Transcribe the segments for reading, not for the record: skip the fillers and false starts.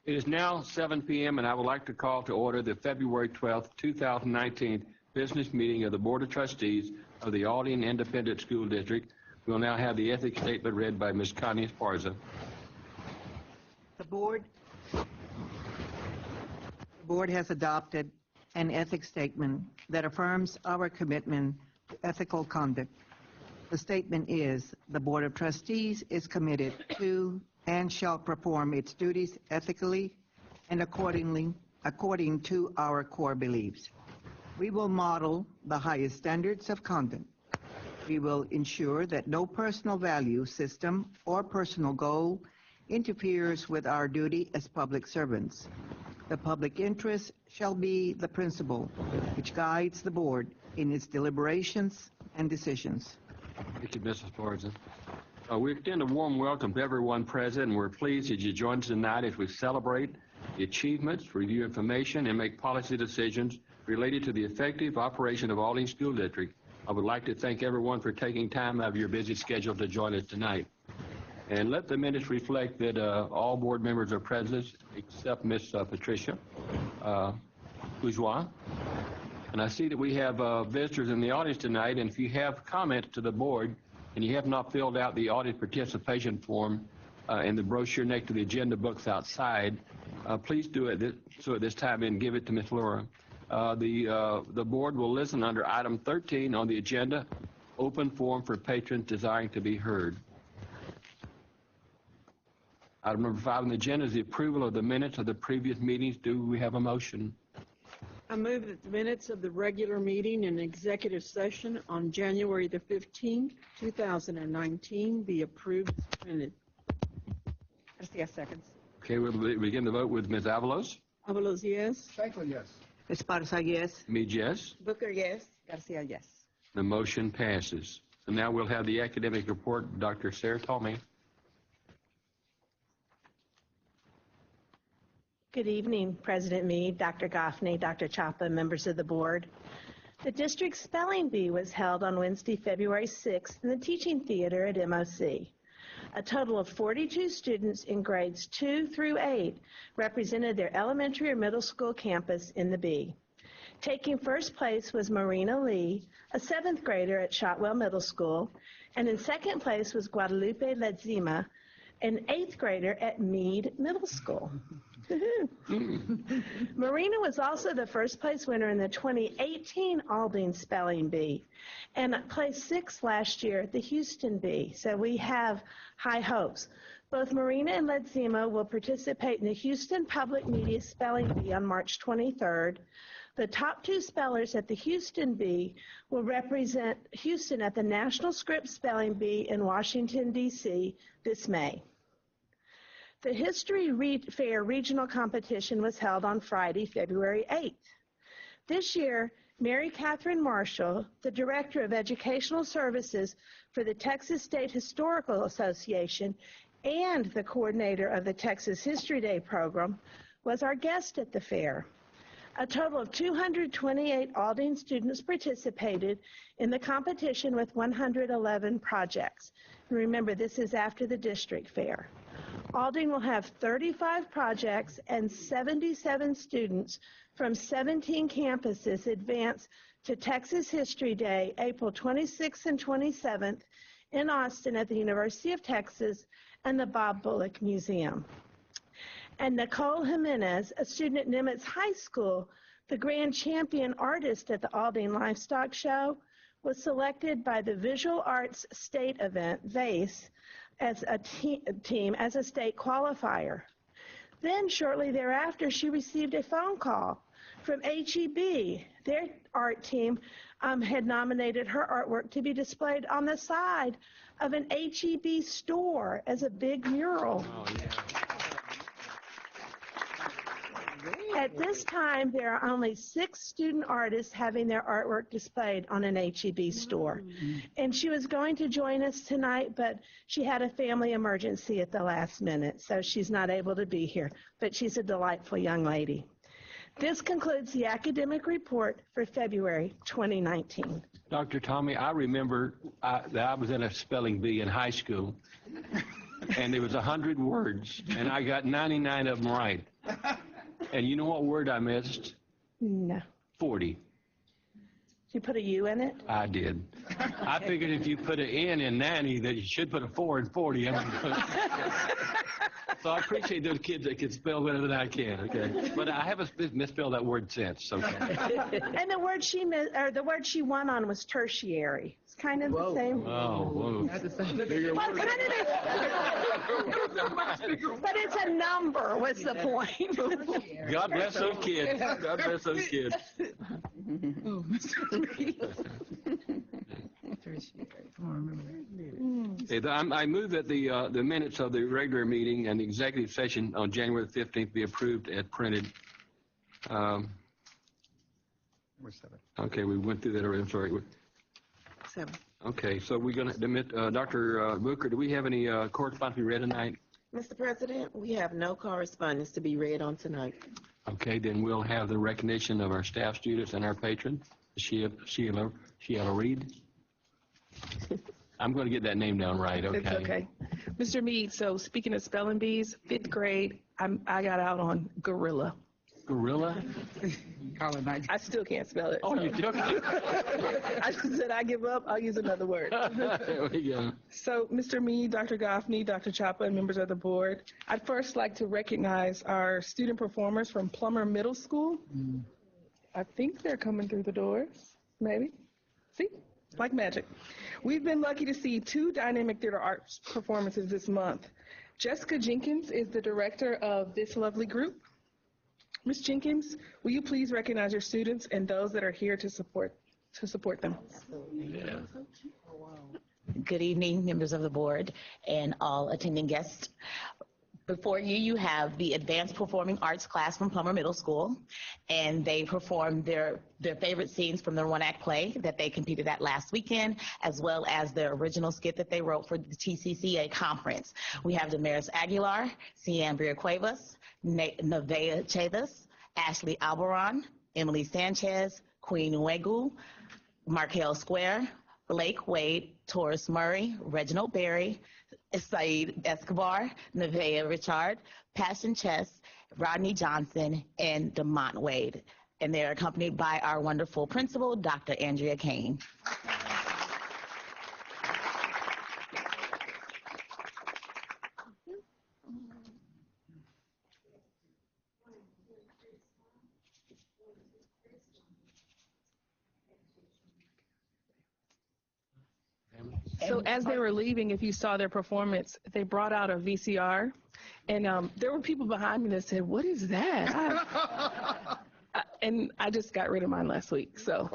It is now 7 p.m. and I would like to call to order the February 12th, 2019 business meeting of the Board of Trustees of the Aldine Independent School District. We will now have the ethics statement read by Ms. Connie Esparza. The board has adopted an ethics statement that affirms our commitment to ethical conduct. The statement is, the Board of Trustees is committed to and shall perform its duties ethically and according to our core beliefs. We will model the highest standards of conduct. We will ensure that no personal value system or personal goal interferes with our duty as public servants. The public interest shall be the principle which guides the board in its deliberations and decisions. Thank you, Mrs. Esparza. We extend a warm welcome to everyone present, and we're pleased that you joined us tonight as we celebrate the achievements, review information, and make policy decisions related to the effective operation of Aldine School District. I would like to thank everyone for taking time out of your busy schedule to join us tonight. And let the minutes reflect that all board members are present except Ms. Patricia Bourgeois. And I see that we have visitors in the audience tonight, and if you have comments to the board and you have not filled out the audit participation form in the brochure next to the agenda books outside, please do it at this time and give it to Ms. Laura. The board will listen under item 13 on the agenda, open forum for patrons desiring to be heard. Item number 5 on the agenda is the approval of the minutes of the previous meetings. Do we have a motion? I move that the minutes of the regular meeting and executive session on January the 15th, 2019 be approved as printed. Garcia seconds. Okay, we'll begin the vote with Ms. Avalos. Avalos, yes. Franklin, yes. Esparza, yes. Meade, yes. Booker, yes. Garcia, yes. The motion passes. And now we'll have the academic report. Dr. Sarah Tomei. Good evening, President Meade, Dr. Goffney, Dr. Chapa, members of the board. The district spelling bee was held on Wednesday, February 6th in the Teaching Theater at MOC. A total of 42 students in grades 2 through 8 represented their elementary or middle school campus in the bee. Taking first place was Marina Lee, a 7th grader at Shotwell Middle School, and in second place was Guadalupe Ledzima, an 8th grader at Meade Middle School. Marina was also the first place winner in the 2018 Aldine Spelling Bee and placed 6th last year at the Houston Bee, so we have high hopes. Both Marina and Ledzima will participate in the Houston Public Media Spelling Bee on March 23rd. The top 2 spellers at the Houston Bee will represent Houston at the National Script Spelling Bee in Washington, D.C. this May. The History Fair regional competition was held on Friday, February 8th. This year, Mary Catherine Marshall, the Director of Educational Services for the Texas State Historical Association and the coordinator of the Texas History Day program, was our guest at the fair. A total of 228 Aldine students participated in the competition with 111 projects. And remember, this is after the district fair. Aldine will have 35 projects and 77 students from 17 campuses advance to Texas History Day, April 26th and 27th in Austin at the University of Texas and the Bob Bullock Museum. And Nicole Jimenez, a student at Nimitz High School, the grand champion artist at the Aldine Livestock Show, was selected by the Visual Arts State event, VASE, as a team as a state qualifier. Then shortly thereafter, she received a phone call from HEB. Their art team had nominated her artwork to be displayed on the side of an HEB store as a big mural. Oh, yeah. At this time, there are only 6 student artists having their artwork displayed on an HEB store. And she was going to join us tonight, but she had a family emergency at the last minute, so she's not able to be here. But she's a delightful young lady. This concludes the academic report for February 2019. Dr. Tomei, I remember that I was in a spelling bee in high school, and there was 100 words, and I got 99 of them right. And you know what word I missed? No. 40. You put a U in it? I did. I figured if you put an N in nanny, that you should put a 4 in 40. So I appreciate those kids that can spell better than I can, okay? But I haven't misspelled that word since, okay? And the word the word she won on was tertiary. It's kind of the same. Oh, whoa. Well, kind of but it's a number. What's the point? God bless those kids. God bless those kids. Okay, I move that the minutes of the regular meeting and the executive session on January the 15th be approved as printed. Okay, we went through that already. I'm sorry. 7. Okay, so we're going to admit, Dr. Booker, do we have any correspondence to be read tonight? Mr. President, we have no correspondence to be read on tonight. Okay, then we'll have the recognition of our staff, students, and our patron, Sheila Reed. I'm going to get that name down right, okay? It's okay. Mr. Mead, so speaking of spelling bees, 5th grade, I got out on gorilla. Gorilla? I still can't spell it. Oh, so. you joking? I just said I give up. I'll use another word. There we go. So, Mr. Mead, Dr. Goffney, Dr. Chapa, and members of the board, I'd first like to recognize our student performers from Plummer Middle School. I think they're coming through the doors, maybe. See? Like magic. We've been lucky to see 2 dynamic theater arts performances this month. Jessica Jenkins is the director of this lovely group. Ms. Jenkins, will you please recognize your students and those that are here to support them? Yeah. Good evening, members of the board and all attending guests. Before you, you have the Advanced Performing Arts class from Plummer Middle School, and they performed their favorite scenes from their one-act play that they competed at last weekend, as well as their original skit that they wrote for the TCCA conference. We have Damaris Aguilar, Ciambria Cuevas, Nevaeh Chavis, Ashley Albaron, Emily Sanchez, Queen Nwegu, Markel Square, Blake Wade, Taurus Murray, Reginald Berry, Saeed Escobar, Nevaeh Richard, Passion Chess, Rodney Johnson, and DeMont Wade. And they're accompanied by our wonderful principal, Dr. Andrea Kane. So as they were leaving, if you saw their performance, they brought out a VCR, and there were people behind me that said, "What is that?" And I just got rid of mine last week. So,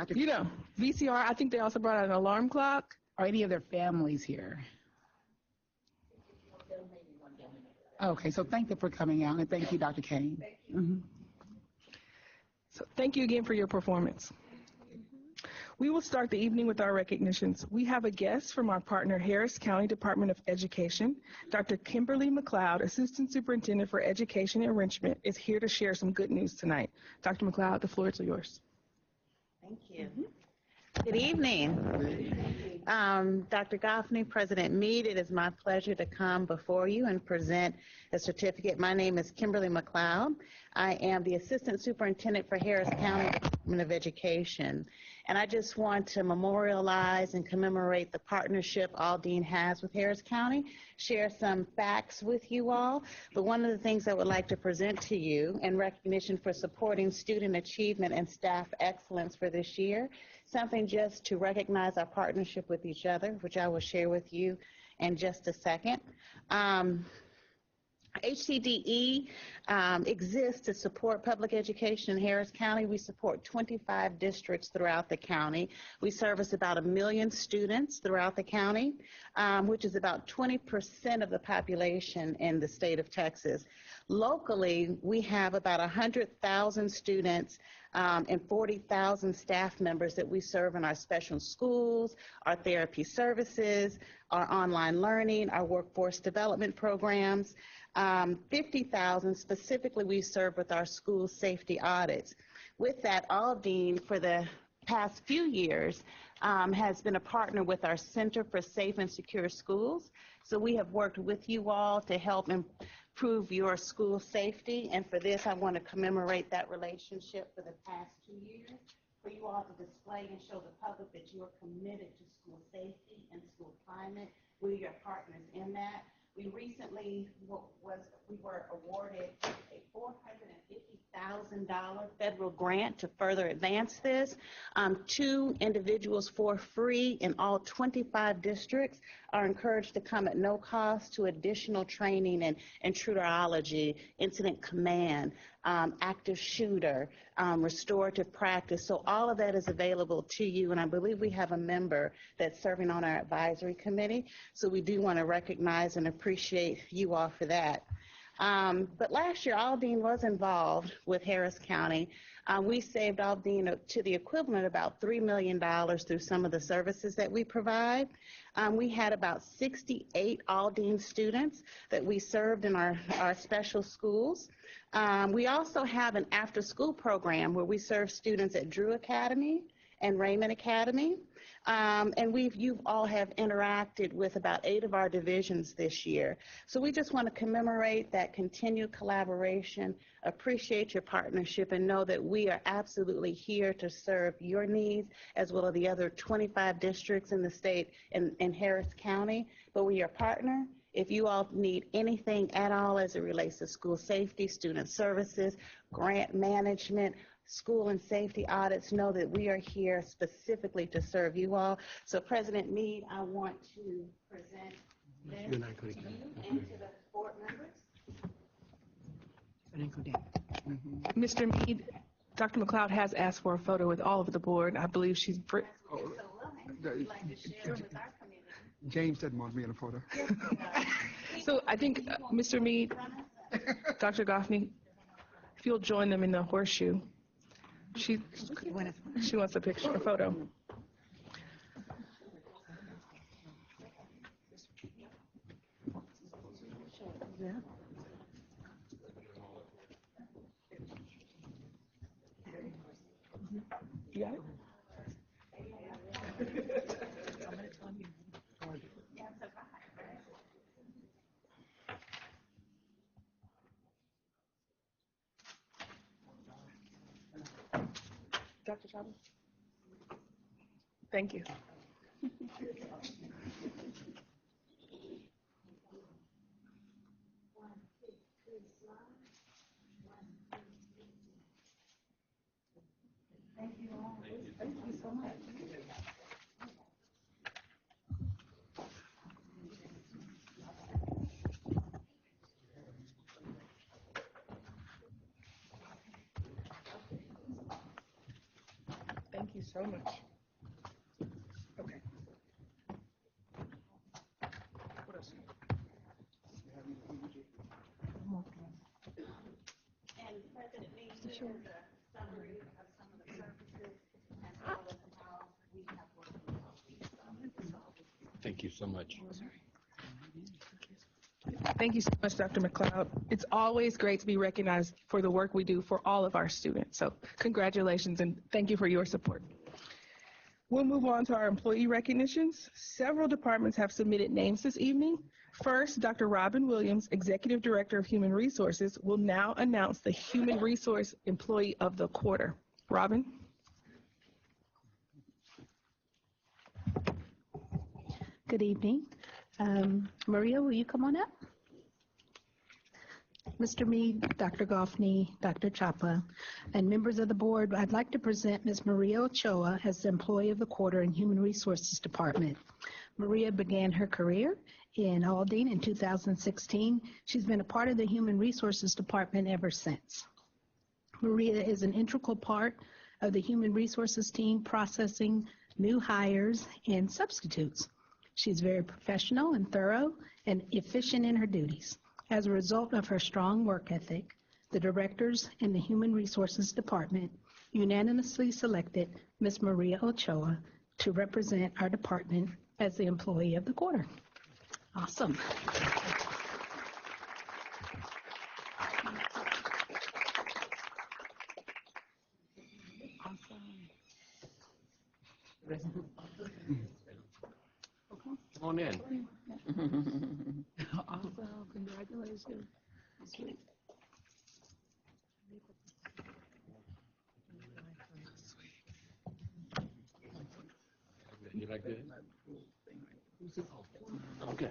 you know, VCR, I think they also brought out an alarm clock. Are any of their families here? Okay, so thank you for coming out, and thank you, Dr. Kane. So thank you again for your performance. We will start the evening with our recognitions. We have a guest from our partner, Harris County Department of Education. Dr. Kimberly McLeod, Assistant Superintendent for Education Enrichment, is here to share some good news tonight. Dr. McLeod, the floor is yours. Thank you. Good evening. Dr. Goffney, President Mead, it is my pleasure to come before you and present a certificate. My name is Kimberly McLeod. I am the Assistant Superintendent for Harris County Department of Education. And I just want to memorialize and commemorate the partnership Aldine has with Harris County, share some facts with you all. But one of the things I would like to present to you in recognition for supporting student achievement and staff excellence for this year, something just to recognize our partnership with each other, which I will share with you in just a second. HCDE exists to support public education in Harris County. We support 25 districts throughout the county. We service about 1 million students throughout the county, which is about 20% of the population in the state of Texas. Locally, we have about 100,000 students and 40,000 staff members that we serve in our special schools, our therapy services, our online learning, our workforce development programs. 50,000 specifically we serve with our school safety audits. With that, Aldine, for the past few years, has been a partner with our Center for Safe and Secure Schools. So we have worked with you all to help prove your school safety. And for this, I want to commemorate that relationship for the past 2 years, for you all to display and show the public that you are committed to school safety and school climate. We're your partners in that. We recently we were awarded a $450,000 federal grant to further advance this. 2 individuals for free in all 25 districts are encouraged to come at no cost to additional training in intruderology, incident command, active shooter, restorative practice. So all of that is available to you, and I believe we have a member that's serving on our advisory committee. So we do want to recognize and appreciate you all for that. But last year, Aldine was involved with Harris County. We saved Aldine to the equivalent of about $3 million through some of the services that we provide. We had about 68 Aldine students that we served in our special schools. We also have an after-school program where we serve students at Drew Academy and Raymond Academy. And you all have interacted with about 8 of our divisions this year. So we just want to commemorate that continued collaboration, appreciate your partnership, and know that we are absolutely here to serve your needs as well as the other 25 districts in the state in Harris County. But we're your partner. If you all need anything at all as it relates to school safety, student services, grant management, school and safety audits, know that we are here specifically to serve you all. So President Meade, I want to present this to you and to the board members. Mr. Meade, Dr. McLeod has asked for a photo with all of the board. I believe she's... James doesn't want me in a photo. So I think Mr. Meade, Dr. Goffney, if you'll join them in the horseshoe. She wants a picture, a photo. You got it? Dr. Chavez? Thank you. Thank you all. Thank you so much. Thank you so much. Okay. What else? And President Meade, here's a summary of some of the services as well as how we have worked with all. Thank you so much. Thank you so much, Dr. McLeod. It's always great to be recognized for the work we do for all of our students. So congratulations and thank you for your support. We'll move on to our employee recognitions. Several departments have submitted names this evening. First, Dr. Robin Williams, Executive Director of Human Resources, will now announce the Human Resource Employee of the Quarter. Robin? Good evening. Maria, will you come on up? Mr. Meade, Dr. Goffney, Dr. Chapa, and members of the board, I'd like to present Ms. Maria Ochoa as the Employee of the Quarter in Human Resources Department. Maria began her career in Aldine in 2016. She's been a part of the Human Resources Department ever since. Maria is an integral part of the Human Resources team processing new hires and substitutes. She's very professional and thorough and efficient in her duties. As a result of her strong work ethic, the directors in the Human Resources Department unanimously selected Ms. Maria Ochoa to represent our department as the Employee of the Quarter. Awesome. Come on in. Awesome. Congratulations. You like that? Okay.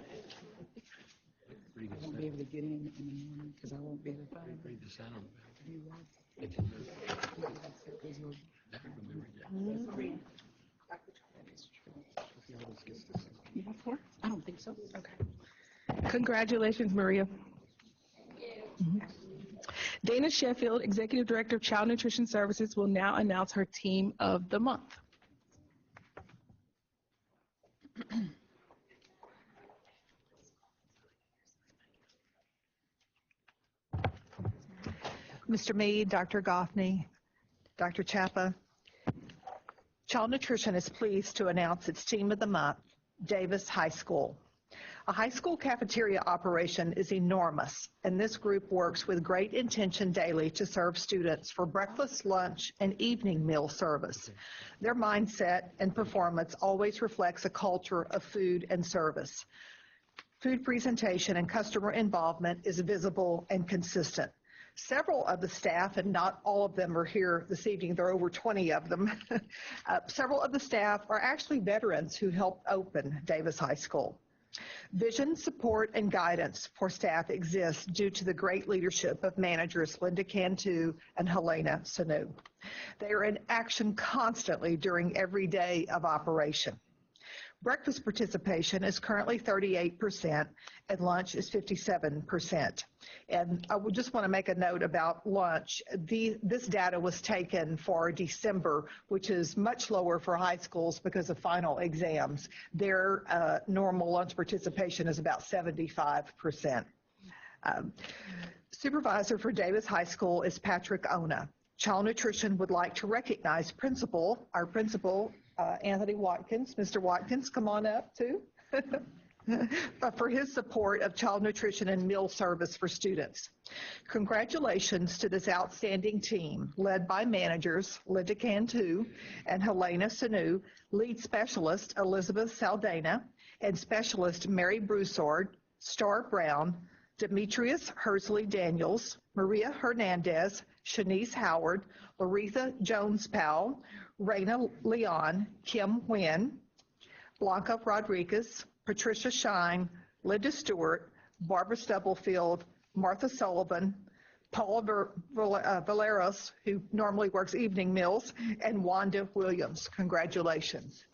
I won't be able to get in the morning because I won't be able to find Read the sound. you. You have four? I don't think so. Okay. Congratulations, Maria. Dana Sheffield, Executive Director of Child Nutrition Services, will now announce her Team of the Month. Mr. Mead, Dr. Goffney, Dr. Chapa, Child Nutrition is pleased to announce its Team of the Month, Davis High School. A high school cafeteria operation is enormous, and this group works with great intention daily to serve students for breakfast, lunch, and evening meal service. Their mindset and performance always reflects a culture of food and service. Food presentation and customer involvement is visible and consistent. Several of the staff, and not all of them are here this evening, there are over 20 of them, several of the staff are actually veterans who helped open Davis High School. Vision, support, and guidance for staff exists due to the great leadership of managers Linda Cantu and Helena Sanu. They are in action constantly during every day of operation. Breakfast participation is currently 38% and lunch is 57%. And I would just want to make a note about lunch. This data was taken for December, which is much lower for high schools because of final exams. Their normal lunch participation is about 75%. Supervisor for Davis High School is Patrick Ona. Child Nutrition would like to recognize our principal, Anthony Watkins. Mr. Watkins, come on up too. For his support of child nutrition and meal service for students. Congratulations to this outstanding team led by managers Linda Cantu and Helena Sanu, lead specialist Elizabeth Saldana, and specialist Mary Broussard, Star Brown, Demetrius Hersley Daniels, Maria Hernandez, Shanice Howard, Laretha Jones-Powell, Raina Leon, Kim Nguyen, Blanca Rodriguez, Patricia Shine, Linda Stewart, Barbara Stubblefield, Martha Sullivan, Paula Valeros, who normally works evening meals, and Wanda Williams. Congratulations.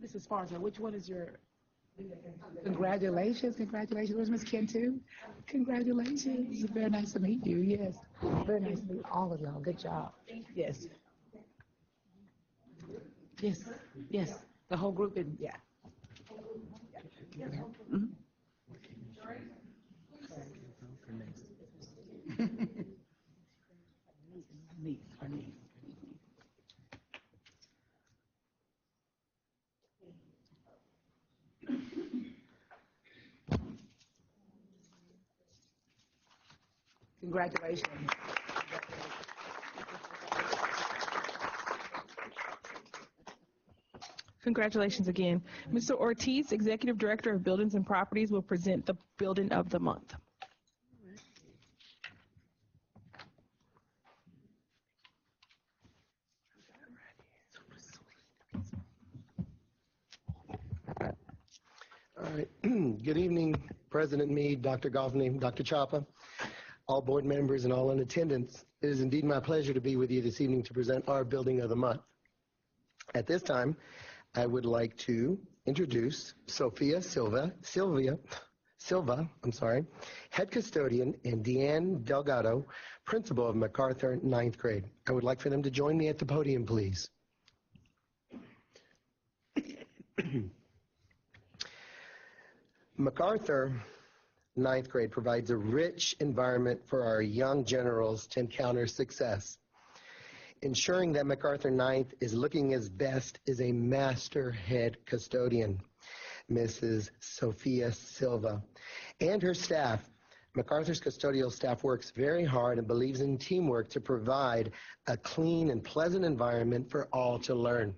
Mrs. Farnsworth, which one is your? Congratulations. Where's Ms. Cantu? Congratulations. It's very nice to meet you. Yes. Very nice to meet all of y'all. Good job. Yes. Yes. The whole group and yeah. Mm-hmm. Congratulations. Congratulations again. Mr. Ortiz, Executive Director of Buildings and Properties, will present the Building of the Month. All right. Good evening, President Meade, Dr. Goffney, Dr. Chapa, all board members, and all in attendance. It is indeed my pleasure to be with you this evening to present our Building of the Month. At this time, I would like to introduce Sophia Silva, Head Custodian, and Deanne Delgado, Principal of MacArthur 9th grade. I would like for them to join me at the podium, please. MacArthur 9th grade provides a rich environment for our young generals to encounter success. Ensuring that MacArthur 9th is looking its best is a master head custodian. Mrs. Sophia Silva, and her staff. MacArthur's custodial staff works very hard and believes in teamwork to provide a clean and pleasant environment for all to learn.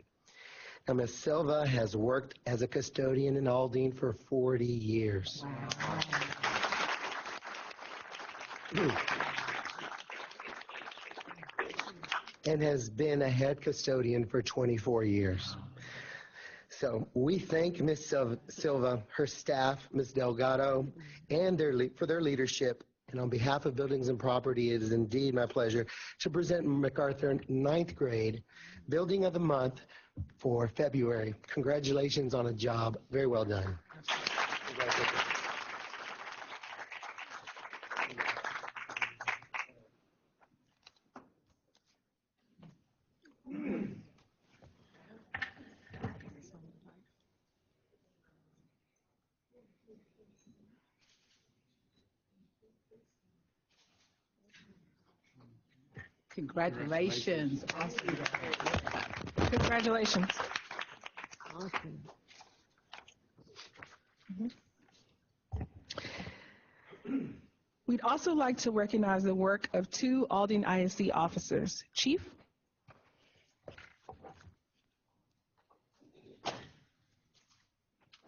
Now, Ms. Silva has worked as a custodian in Aldine for 40 years. And has been a head custodian for 24 years. So we thank Ms. Silva, her staff, Ms. Delgado, and for their leadership. And on behalf of Buildings and Property, it is indeed my pleasure to present MacArthur 9th grade Building of the Month for February. Congratulations on a job. Very well done. Congratulations. Congratulations. Congratulations. Awesome. We'd also like to recognize the work of 2 Aldine ISD officers. Chief?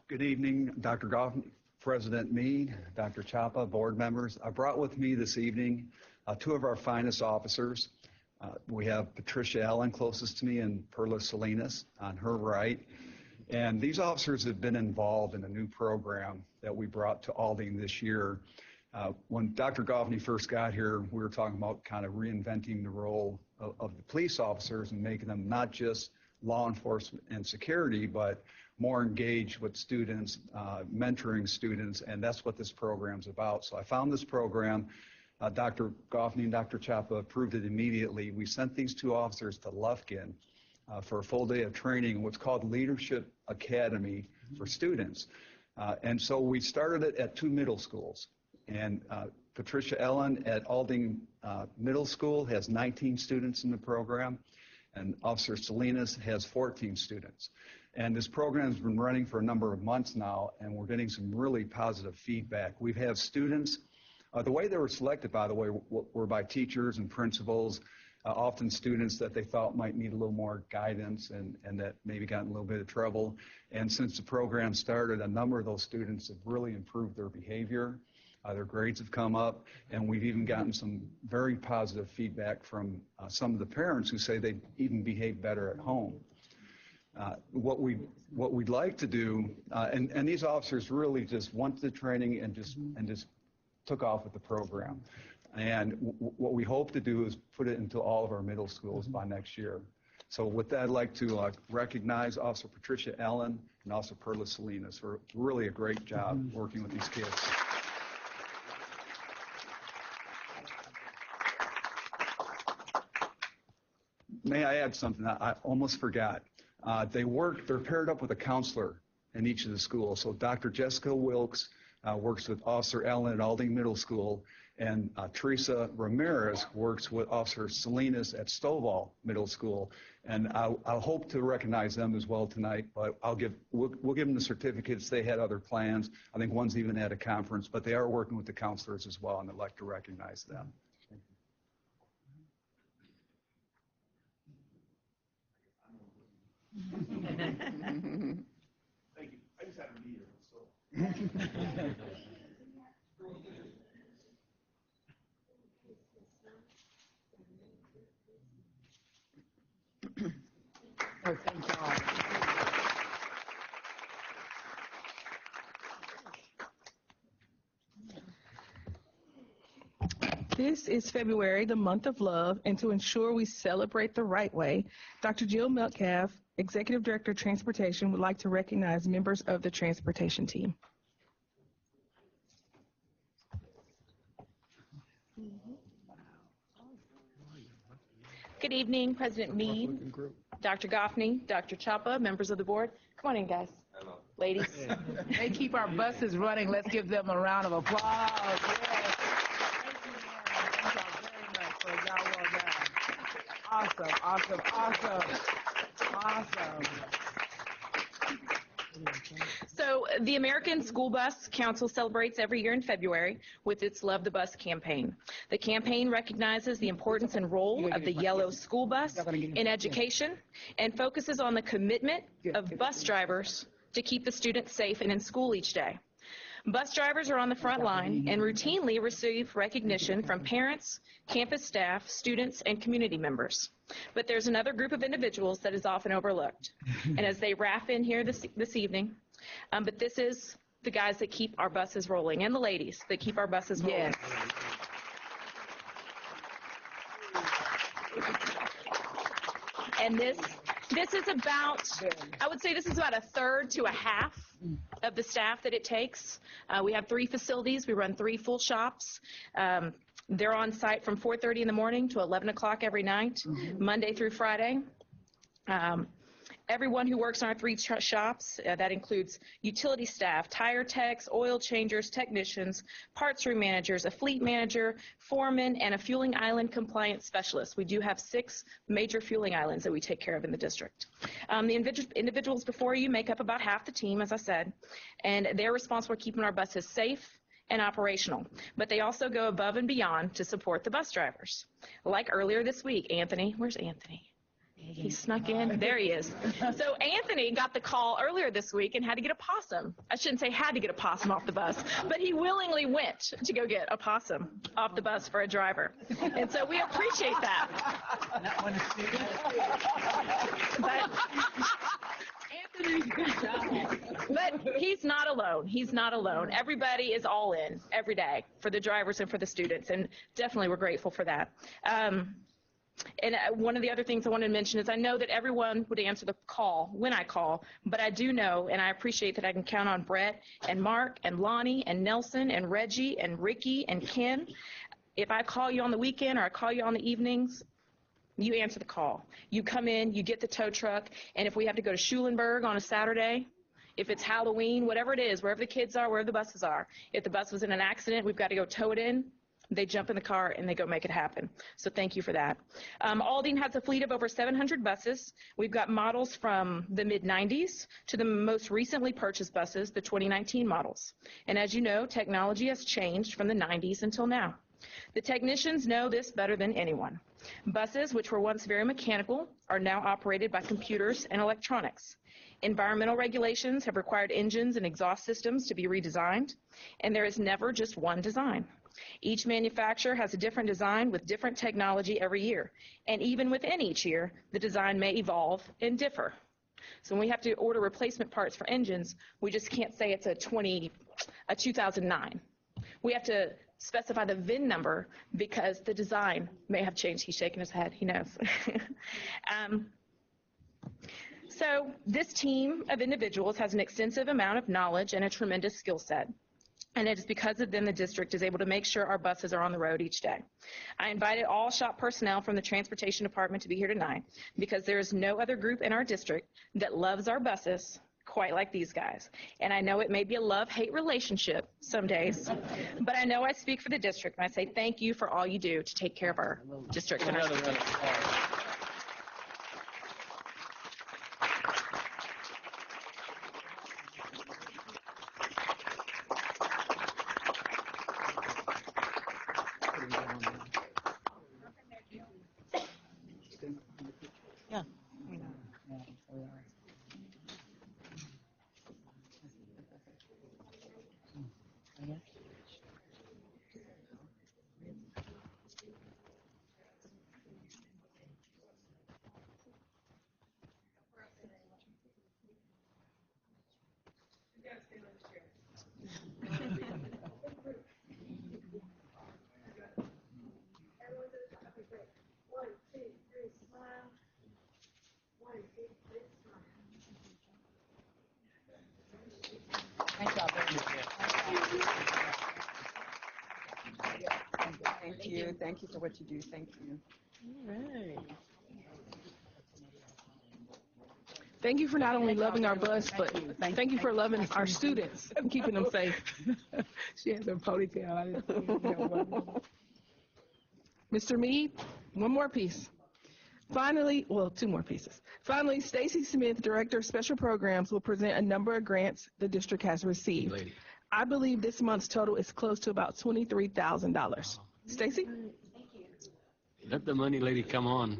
Good evening, Dr. Goff, President Meade, Dr. Chapa, board members. I brought with me this evening 2 of our finest officers. We have Patricia Allen closest to me and Perla Salinas on her right. And these officers have been involved in a new program that we brought to Aldine this year. When Dr. Goffney first got here, we were talking about kind of reinventing the role of the police officers and making them not just law enforcement and security, but more engaged with students, mentoring students, and that's what this program's about. So I found this program. Dr. Goffney and Dr. Chapa approved it immediately. We sent these 2 officers to Lufkin for a full day of training in what's called Leadership Academy for students. And so we started it at 2 middle schools. And Patricia Ellen at Aldine Middle School has 19 students in the program, and Officer Salinas has 14 students. And this program has been running for a number of months now, and we're getting some really positive feedback. We've had students, the way they were selected, by the way, were by teachers and principals, often students that they thought might need a little more guidance and that maybe got in a little bit of trouble. And since the program started, a number of those students have really improved their behavior. Their grades have come up, and we've even gotten some very positive feedback from some of the parents who say they even behave better at home. What we'd like to do, and these officers really just went to the training and just took off with the program. And what we hope to do is put it into all of our middle schools by next year. So with that, I'd like to recognize Officer Patricia Allen and Officer Perla Salinas for really a great job working with these kids. May I add something? I almost forgot. They're paired up with a counselor in each of the schools. So Dr. Jessica Wilkes works with Officer Allen at Aldine Middle School, and Teresa Ramirez works with Officer Salinas at Stovall Middle School. And I'll hope to recognize them as well tonight, but we'll give them the certificates. They had other plans. I think one's even at a conference, but they are working with the counselors as well, and I'd like to recognize them. Thank you. I just had a meeting, so. Oh, thank you all. This is February, the month of love, and to ensure we celebrate the right way, Dr. Jill Metcalf, Executive Director of Transportation, would like to recognize members of the transportation team. Good evening, President Meade, Dr. Goffney, Dr. Chapa, members of the board. Come on in, guys. Hello. Ladies. They keep our buses running. Let's give them a round of applause. Yes. Thank y'all very much for a job well done. Awesome, awesome, awesome, awesome. So the American School Bus Council celebrates every year in February with its Love the Bus campaign. The campaign recognizes the importance and role of the yellow school bus in education and focuses on the commitment of bus drivers to keep the students safe and in school each day. Bus drivers are on the front line and routinely receive recognition from parents, campus staff, students, and community members. But there's another group of individuals that is often overlooked. And as they wrap in here this evening, but this is the guys that keep our buses rolling, and the ladies that keep our buses rolling. Yes. And this is about, I would say this is about a third to a half of the staff that it takes. We have 3 facilities. We run 3 full shops. They're on site from 4:30 in the morning to 11 o'clock every night, Monday through Friday. Everyone who works in our 3 shops, that includes utility staff, tire techs, oil changers, technicians, parts room managers, a fleet manager, foreman, and a fueling island compliance specialist. We do have 6 major fueling islands that we take care of in the district. The individuals before you make up about half the team, as I said, and they're responsible for keeping our buses safe and operational, but they also go above and beyond to support the bus drivers. Like earlier this week, Anthony, where's Anthony? He snuck in. There he is. So Anthony got the call earlier this week and had to get a possum. I shouldn't say had to get a possum off the bus, but he willingly went to go get a possum off the bus for a driver. And so we appreciate that. But he's not alone. He's not alone. Everybody is all in every day for the drivers and for the students, and definitely we're grateful for that. And one of the other things I wanted to mention is I know that everyone would answer the call when I call, but I do know and I appreciate that I can count on Brett and Mark and Lonnie and Nelson and Reggie and Ricky and Ken. If I call you on the weekend or I call you on the evenings, you answer the call. You come in, you get the tow truck, and if we have to go to Schulenburg on a Saturday, if it's Halloween, whatever it is, wherever the kids are, wherever the buses are, if the bus was in an accident, we've got to go tow it in. They jump in the car and they go make it happen. So thank you for that. Aldine has a fleet of over 700 buses. We've got models from the mid-90s to the most recently purchased buses, the 2019 models. And as you know, technology has changed from the 90s until now. The technicians know this better than anyone. Buses, which were once very mechanical, are now operated by computers and electronics. Environmental regulations have required engines and exhaust systems to be redesigned, and there is never just one design. Each manufacturer has a different design with different technology every year, and even within each year, the design may evolve and differ. So when we have to order replacement parts for engines, we just can't say it's a 2009. We have to specify the VIN number because the design may have changed. He's shaking his head. He knows. So this team of individuals has an extensive amount of knowledge and a tremendous skill set. And it is because of them the district is able to make sure our buses are on the road each day. I invited all shop personnel from the transportation department to be here tonight because there is no other group in our district that loves our buses quite like these guys. And I know it may be a love-hate relationship some days, but I know I speak for the district and I say thank you for all you do to take care of our district. And our Thank you. Thank you for what you do. Thank you. All right. Thank you for not only loving our bus, but thank you for loving our students and keeping them safe. She has her ponytail. I didn't see it. Mr. Mead, one more piece. Finally, well, two more pieces. Finally, Stacy Smith, Director of Special Programs, will present a number of grants the district has received. Lady. I believe this month's total is close to about $23,000. Stacy? Let the money lady come on.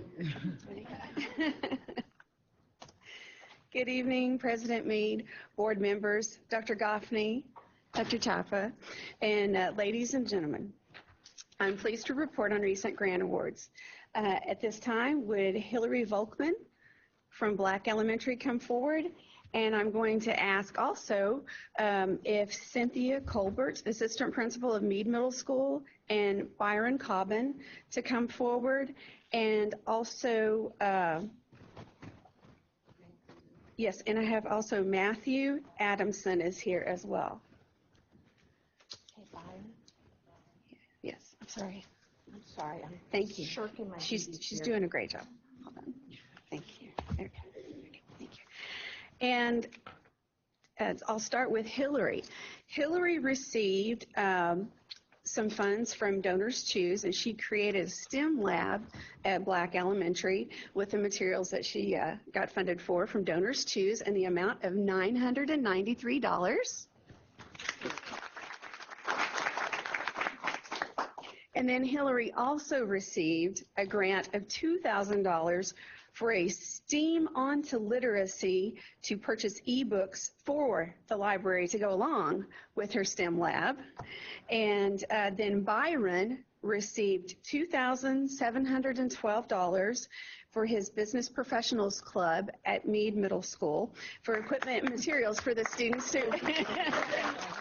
Good evening, President Meade, board members, Dr. Goffney, Dr. Chapa, and ladies and gentlemen. I'm pleased to report on recent grant awards. At this time, would Hillary Volkman from Black Elementary come forward? And I'm going to ask also if Cynthia Colbert, Assistant Principal of Meade Middle School, and Byron Cobbin to come forward. And also, yes, and I have also Matthew Adamson is here as well. Hey, Byron. Yes, I'm sorry. I'm sorry. I'm Thank you. shirking my She's duties here. doing a great job. Hold on. Thank you. Okay. Thank you. And I'll start with Hillary. Hillary received some funds from Donors Choose, and she created a STEM lab at Black Elementary with the materials that she got funded for from Donors Choose in the amount of $993. And then Hillary also received a grant of $2,000 for a STEAM Onto Literacy to purchase ebooks for the library to go along with her STEM lab. And then Byron received $2,712 for his Business Professionals Club at Meade Middle School for equipment and materials for the students.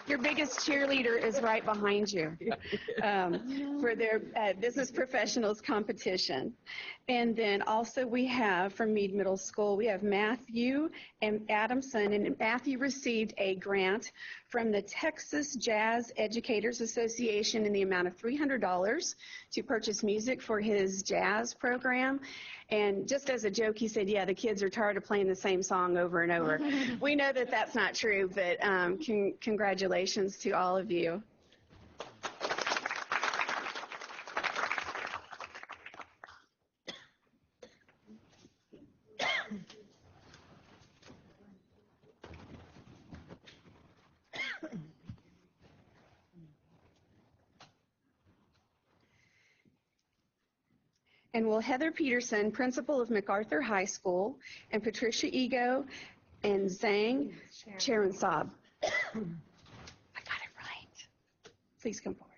Your biggest cheerleader is right behind you for their Business Professionals competition. And then also we have from Meade Middle School, we have Matthew and Adamson, and Matthew received a grant from the Texas Jazz Educators Association in the amount of $300 to purchase music for his jazz program. And just as a joke, he said, yeah, the kids are tired of playing the same song over and over. We know that that's not true, but congratulations to all of you. And will Heather Peterson, principal of MacArthur High School, and Patricia Ego and Zhang Cheransab. I got it right. Please come forward.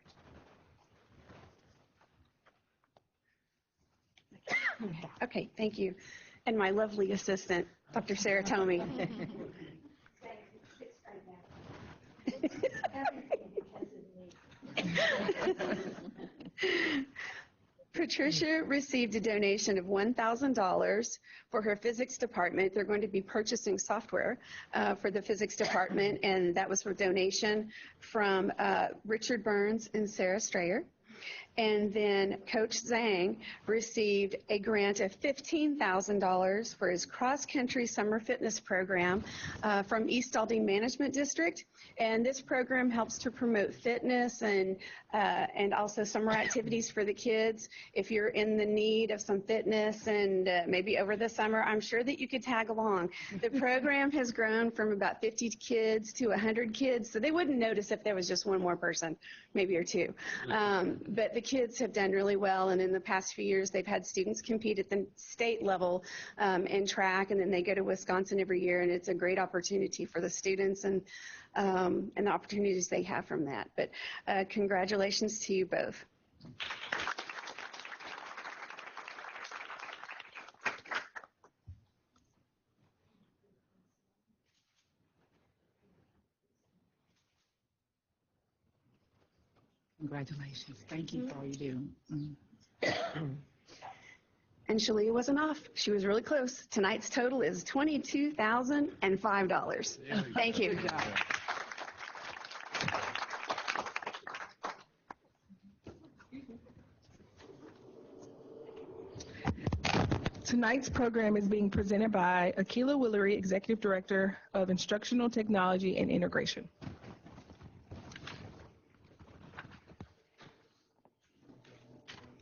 Okay, thank you. And my lovely assistant, Dr. Sarah Tomey. Patricia received a donation of $1,000 for her physics department. They're going to be purchasing software for the physics department, and that was for donation from Richard Burns and Sarah Strayer. And then Coach Zhang received a grant of $15,000 for his cross-country summer fitness program from East Aldine Management District. And this program helps to promote fitness and also summer activities for the kids. If you're in the need of some fitness and maybe over the summer, I'm sure that you could tag along. The program has grown from about 50 kids to 100 kids, so they wouldn't notice if there was just one more person, maybe or two. But the kids have done really well, and in the past few years, they've had students compete at the state level in track, and then they go to Wisconsin every year, and it's a great opportunity for the students and the opportunities they have from that. But congratulations to you both. Congratulations. Thank you for all you do. And Shalia wasn't off. She was really close. Tonight's total is $22,005. Thank you. Tonight's program is being presented by Akila Willery, Executive Director of Instructional Technology and Integration.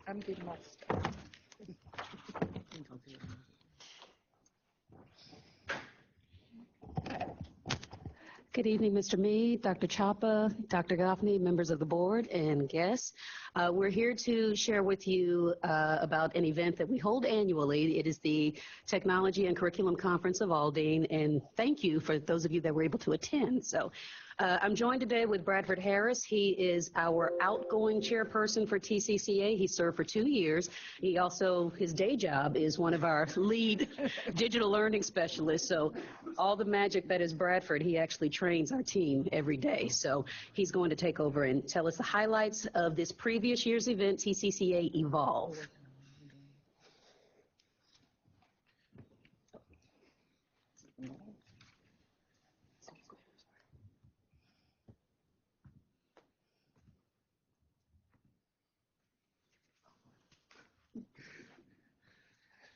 I'm getting my stuff. Good evening, Mr. Mead, Dr. Chapa, Dr. Goffney, members of the board, and guests. We're here to share with you about an event that we hold annually. It is the Technology and Curriculum Conference of Aldine, and thank you for those of you that were able to attend. So I'm joined today with Bradford Harris. He is our outgoing chairperson for TCCA. He served for 2 years. He also, his day job is one of our lead digital learning specialists. So all the magic that is Bradford, he actually trains our team every day. So he's going to take over and tell us the highlights of this previous year's event, TCCA Evolve.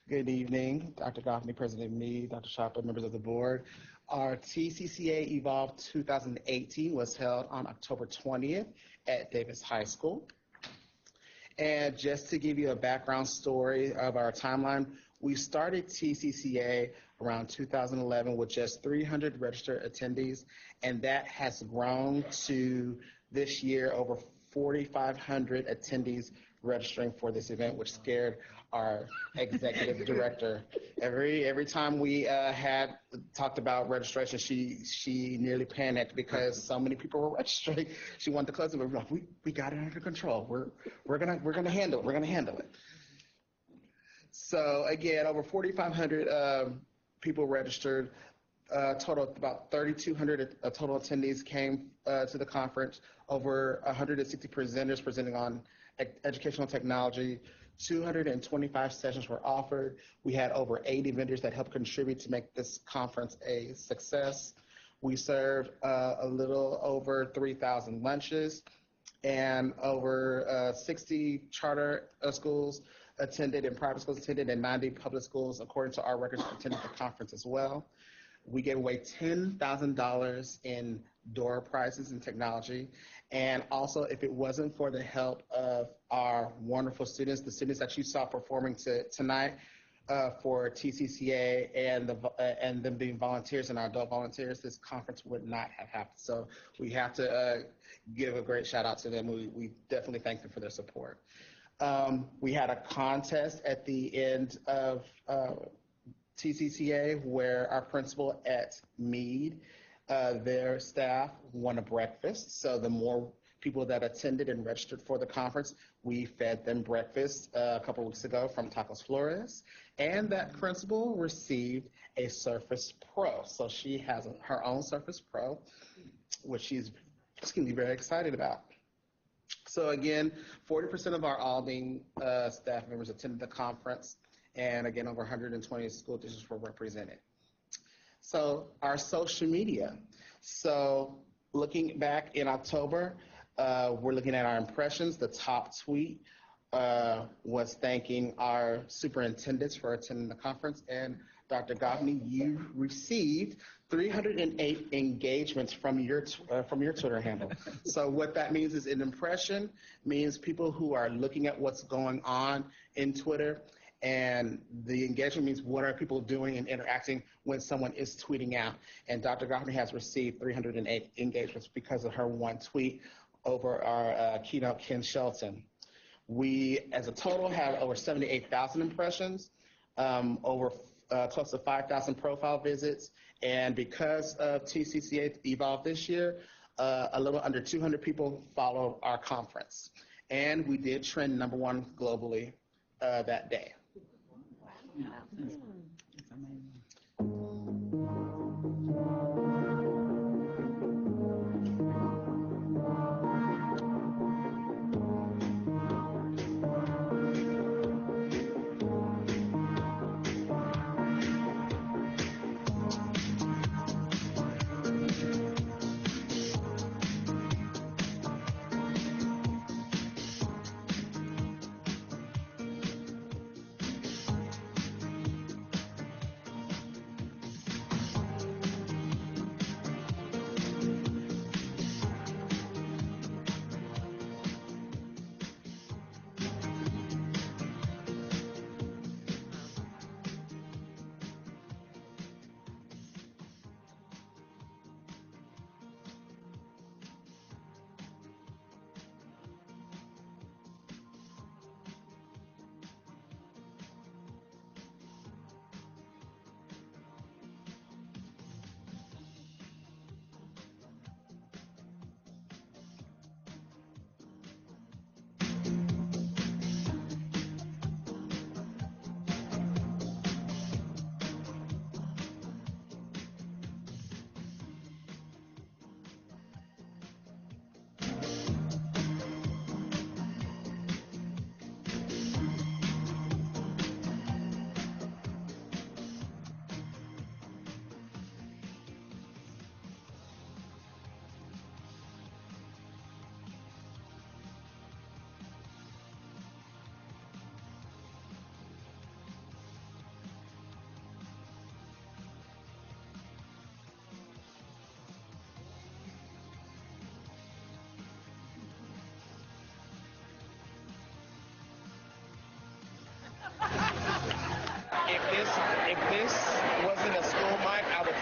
Good evening, Dr. Goffney, President Mead, Dr. Chapa, members of the board. Our TCCA Evolve 2018 was held on October 20th at Davis High School. And just to give you a background story of our timeline, we started TCCA around 2011 with just 300 registered attendees, and that has grown to this year over 4,500 attendees registering for this event, which scared our executive director. Every time we had talked about registration, she nearly panicked because so many people were registering. She wanted to close it, but we're like, we got it under control. We're gonna handle it. We're gonna handle it. So again, over 4,500 people registered. Total about 3,200 total attendees came to the conference. Over 160 presenters presenting on educational technology. 225 sessions were offered. We had over 80 vendors that helped contribute to make this conference a success. We served a little over 3,000 lunches, and over 60 charter schools attended and private schools attended, and 90 public schools, according to our records, attended the conference as well. We gave away $10,000 in door prizes in technology. And also, if it wasn't for the help of our wonderful students, the students that you saw performing tonight for TCCA and them being volunteers and our adult volunteers, this conference would not have happened. So we have to give a great shout out to them. We definitely thank them for their support. We had a contest at the end of TCCA where our principal at Meade, their staff won a breakfast. So the more people that attended and registered for the conference, we fed them breakfast a couple weeks ago from Tacos Flores. And that principal received a Surface Pro. So she has her own Surface Pro, which she's just going to be very excited about. So again, 40% of our Aldine staff members attended the conference. And again, over 120 school districts were represented. So our social media. So looking back in October, we're looking at our impressions. The top tweet was thanking our superintendents for attending the conference. And Dr. Goffney, you received 308 engagements from your Twitter handle. So what that means is an impression means people who are looking at what's going on in Twitter. And the engagement means what are people doing and interacting when someone is tweeting out. And Dr. Goffney has received 308 engagements because of her one tweet over our keynote, Ken Shelton. We, as a total, have over 78,000 impressions, over close to 5,000 profile visits. And because of TCCA Evolve this year, a little under 200 people follow our conference. And we did trend #1 globally that day. Wow. That's amazing.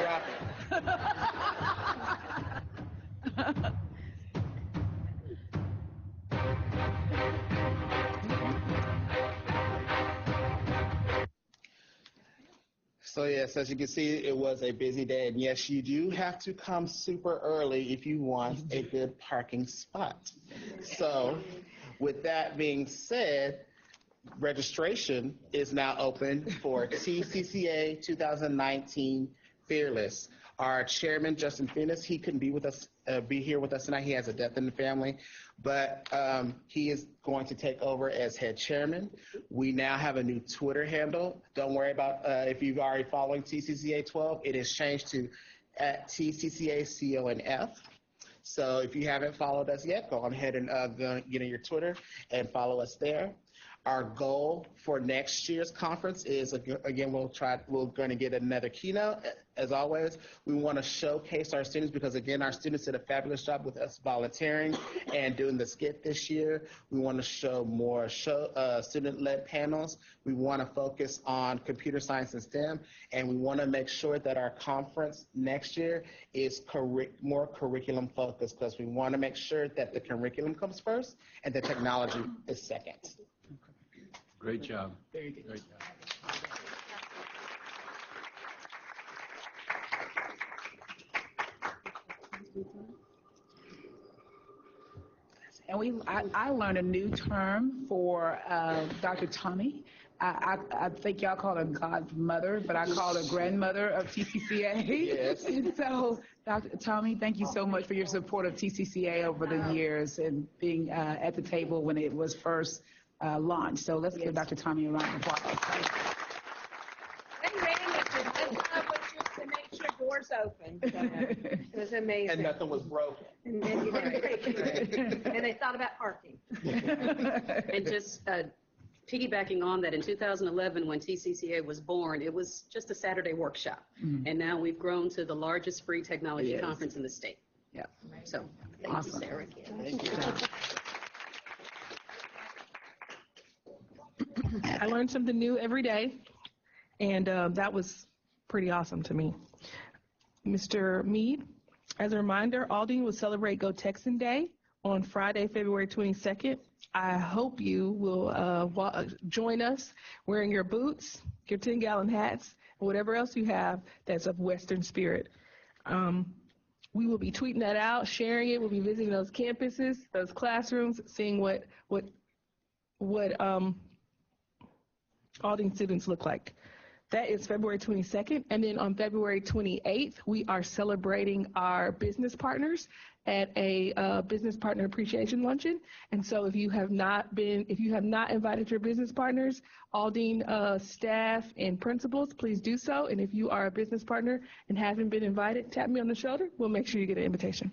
Drop it. So yes, as you can see, it was a busy day, and yes, you do have to come super early if you want a good parking spot. So with that being said, registration is now open for TCCA 2019 Fearless. Our chairman, Justin Finnis, he couldn't be here with us tonight. He has a death in the family, but he is going to take over as head chairman. We now have a new Twitter handle. Don't worry about if you've already following TCCA 12. It has changed to at TCCA CONF. So if you haven't followed us yet, go on ahead and get on your Twitter and follow us there. Our goal for next year's conference is, again, we're going to get another keynote. As always, we want to showcase our students because, again, our students did a fabulous job with us volunteering and doing the skit this year. We want to show more student-led panels. We want to focus on computer science and STEM, and we want to make sure that our conference next year is more curriculum-focused because we want to make sure that the curriculum comes first and the technology is second. Great job. Very good. Great job. And I learned a new term for Dr. Tommy. I think y'all call her godmother, but I call her grandmother of TCCA. Yes. And so, Dr. Tommy, thank you so much for your support of TCCA over the years and being at the table when it was first launched. So let's give Dr. Tommy a round of applause. They ran with it. That was just to make sure doors open. So it was amazing. And nothing was broken. And they thought about parking. And just piggybacking on that, in 2011, when TCCA was born, it was just a Saturday workshop. Mhm. And now we've grown to the largest free technology conference in the state. Yeah. So, Thank you, Sarah. Thank you. I learned something new every day, and that was pretty awesome to me. Mr. Mead, as a reminder, Aldine will celebrate Go Texan Day on Friday, February 22nd. I hope you will join us wearing your boots, your 10-gallon hats, and whatever else you have that's of Western spirit. We will be tweeting that out, sharing it. We'll be visiting those campuses, those classrooms, seeing what Aldine students look like. That is February 22nd. And then on February 28th, we are celebrating our business partners at a business partner appreciation luncheon. And so if you have not invited your business partners, Aldine staff and principals, please do so. And if you are a business partner and haven't been invited, tap me on the shoulder. We'll make sure you get an invitation.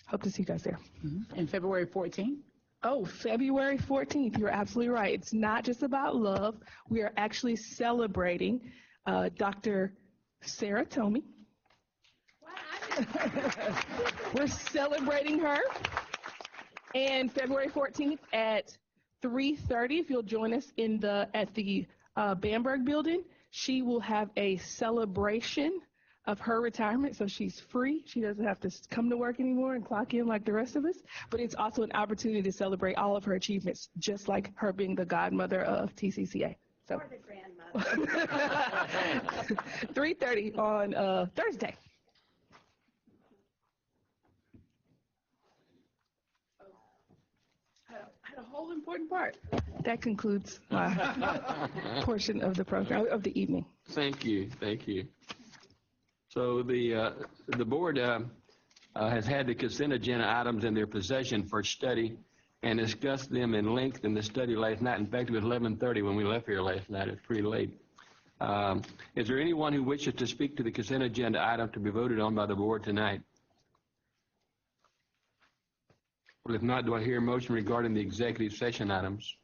Hope to see you guys there. Mm-hmm. And February 14th? Oh, February 14th. You're absolutely right. It's not just about love. We are actually celebrating Dr. Sarah Tomey. We're celebrating her. And February 14th at 3:30, if you'll join us at the Bamberg building, she will have a celebration of her retirement, so she's free. She doesn't have to come to work anymore and clock in like the rest of us, but it's also an opportunity to celebrate all of her achievements, just like her being the godmother of TCCA. So, Or the grandmother. 3:30 on Thursday. I had a whole important part. That concludes my portion of the program, of the evening. Thank you. Thank you. So the board has had the consent agenda items in their possession for study and discussed them in length in the study last night. In fact, it was 11:30 when we left here last night. It's pretty late. Is there anyone who wishes to speak to the consent agenda item to be voted on by the board tonight? Well, if not, do I hear a motion regarding the executive session items?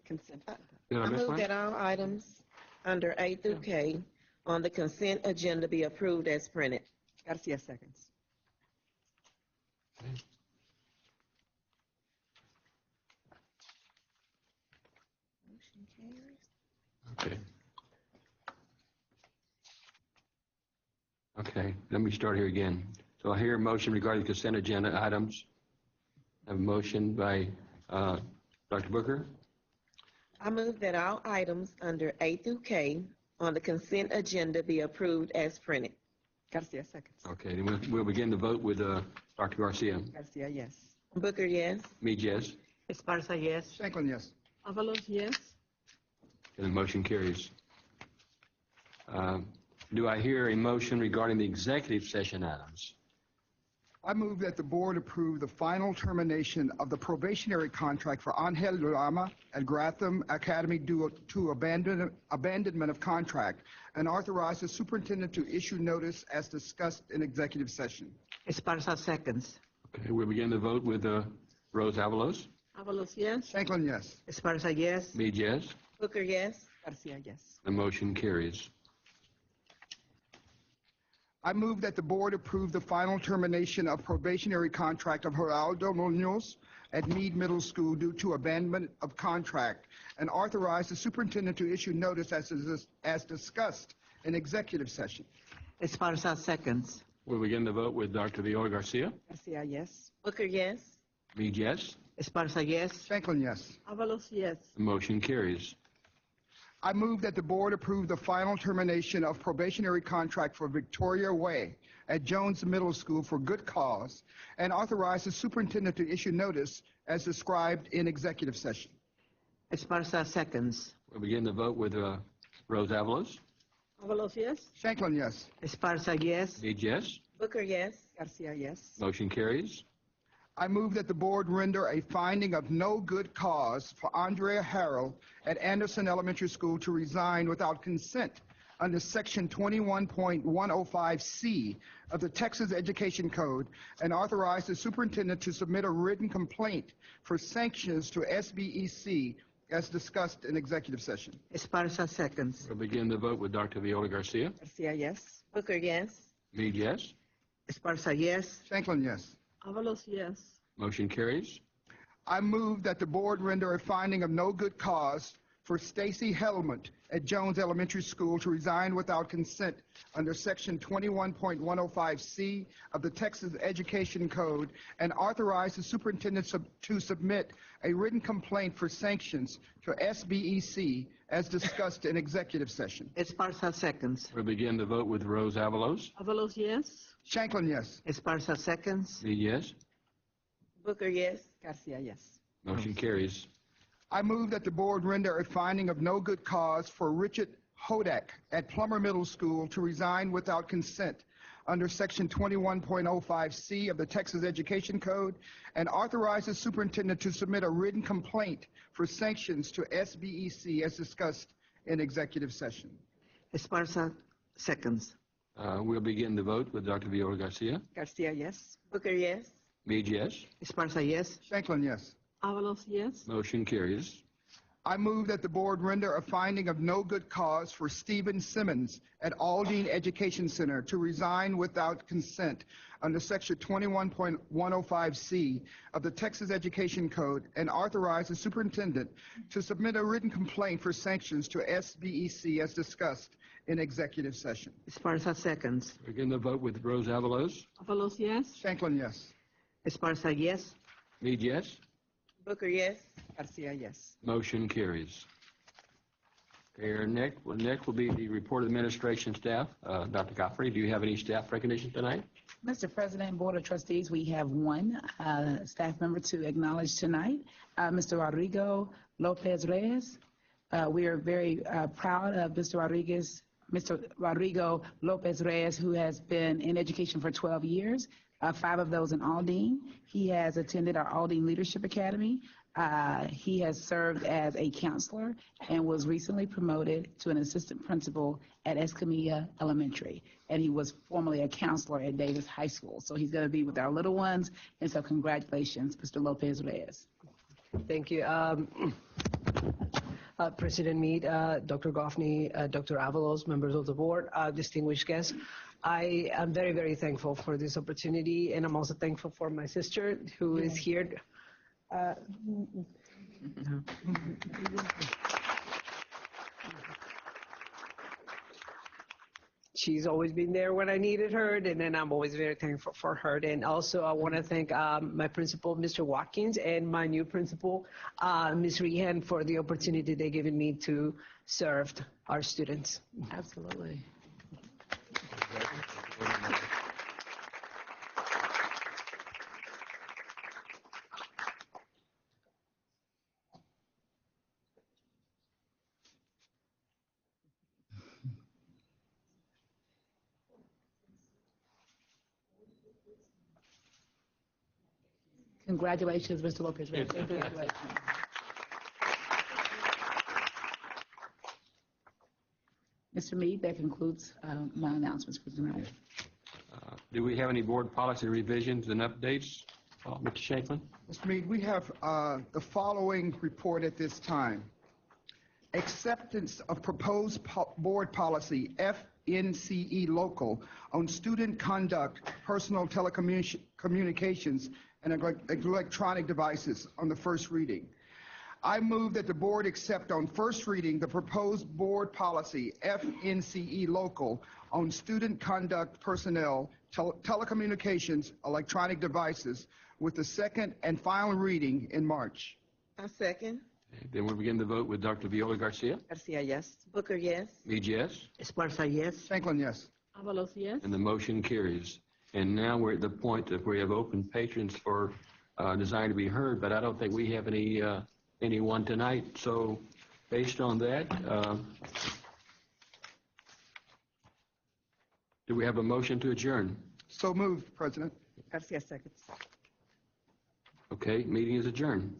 Consent. Did I I miss move one? that all items under A through K on the consent agenda be approved as printed. Garcia seconds. Motion carries. Okay. Okay, let me start here again. So I hear a motion regarding consent agenda items. I have a motion by Dr. Booker. I move that all items under A through K on the consent agenda be approved as printed. Garcia seconds. Okay, then we'll begin the vote with Dr. Garcia. Garcia, yes. Booker, yes. Mead, yes. Esparza, yes. Shanklin, yes. Avalos, yes. And the motion carries. Do I hear a motion regarding the executive session items? I move that the board approve the final termination of the probationary contract for Angel Lama at Gratham Academy due to abandonment of contract and authorize the superintendent to issue notice as discussed in executive session. Esparza, seconds. Okay, we'll begin the vote with Rose Avalos. Avalos, yes. Shanklin, yes. Esparza, yes. Mead, yes. Booker, yes. Garcia, yes. The motion carries. I move that the board approve the final termination of probationary contract of Geraldo Munoz at Meade Middle School due to abandonment of contract and authorize the superintendent to issue notice as discussed in executive session. Esparza, seconds. We'll begin the vote with Dr. Viola Garcia. Garcia, yes. Booker, yes. Mead, yes. Esparza, yes. Shanklin, yes. Avalos, yes. The motion carries. I move that the board approve the final termination of probationary contract for Victoria Way at Jones Middle School for good cause and authorize the superintendent to issue notice as described in executive session. Esparza, seconds. We'll begin the vote with Rose Avalos. Avalos, yes. Shanklin, yes. Esparza, yes. Mead, yes. Booker, yes. Garcia, yes. Motion carries. I move that the board render a finding of no good cause for Andrea Harrell at Anderson Elementary School to resign without consent under Section 21.105C of the Texas Education Code and authorize the superintendent to submit a written complaint for sanctions to SBEC as discussed in executive session. Esparza, seconds. We'll begin the vote with Dr. Viola Garcia. Garcia, yes. Booker, yes. Mead, yes. Esparza, yes. Shanklin, yes. Avalos, yes. Motion carries. I move that the board render a finding of no good cause for Stacy Helmut at Jones Elementary School to resign without consent under Section 21.105C of the Texas Education Code and authorize the superintendent to submit a written complaint for sanctions to SBEC as discussed in executive session. Esparza, seconds. We'll begin the vote with Rose Avalos. Avalos, yes. Shanklin, yes. Esparza, seconds. Mead, yes. Booker, yes. Garcia, yes. Motion carries. I move that the board render a finding of no good cause for Richard Hodak at Plummer Middle School to resign without consent under Section 21.05C of the Texas Education Code and authorize the superintendent to submit a written complaint for sanctions to SBEC as discussed in executive session. Esparza, seconds. We'll begin the vote with Dr. Viola Garcia. Garcia, yes. Booker, yes. Mead, yes. Esparza, yes. Shanklin, yes. Avalos, yes. Motion carries. I move that the board render a finding of no good cause for Stephen Simmons at Aldine Education Center to resign without consent under Section 21.105C of the Texas Education Code and authorize the superintendent to submit a written complaint for sanctions to SBEC as discussed in executive session. Esparza, seconds. Begin the vote with Rose Avalos. Avalos, yes. Shanklin, yes. Esparza, yes. Mead, yes. Booker, yes. Garcia, yes. Motion carries. Okay, our next will be the report of administration staff. Dr. Godfrey, do you have any staff recognition tonight? Mr. President, Board of Trustees, we have one staff member to acknowledge tonight, Mr. Rodrigo Lopez Reyes. We are very proud of Mr. Rodrigo Lopez Reyes, who has been in education for 12 years, 5 of those in Aldine. He has attended our Aldine Leadership Academy. He has served as a counselor and was recently promoted to an assistant principal at Escamilla Elementary. And he was formerly a counselor at Davis High School. So he's going to be with our little ones. And so congratulations, Mr. Lopez Reyes. Thank you. President Meade, Dr. Goffney, Dr. Avalos, members of the board, distinguished guests. I am very, very thankful for this opportunity, and I'm also thankful for my sister who is here. she's always been there when I needed her, and then I'm always very thankful for her. And also, I want to thank my principal, Mr. Watkins, and my new principal, Ms. Rehan, for the opportunity they've given me to serve our students. Absolutely. Congratulations, Mr. Lopez. Congratulations. Mr. Meade, that concludes my announcements for tonight. Do we have any board policy revisions and updates? Mr. Shanklin? Mr. Meade, we have the following report at this time. Acceptance of proposed board policy FNCE local on student conduct, personal telecommunications, and electronic devices on the first reading. I move that the board accept on first reading the proposed board policy FNCE local on student conduct, personnel, telecommunications, electronic devices with the second and final reading in March. I second. Then we'll begin the vote with Dr. Viola Garcia. Garcia, yes. Booker, yes. Meade, yes. Esparza, yes. Shanklin, yes. Avalos, yes. And the motion carries. And now we're at the point that we have open patrons for desire to be heard, but I don't think we have anyone tonight. So based on that, do we have a motion to adjourn? So moved, President. Garcia seconds. Okay, meeting is adjourned.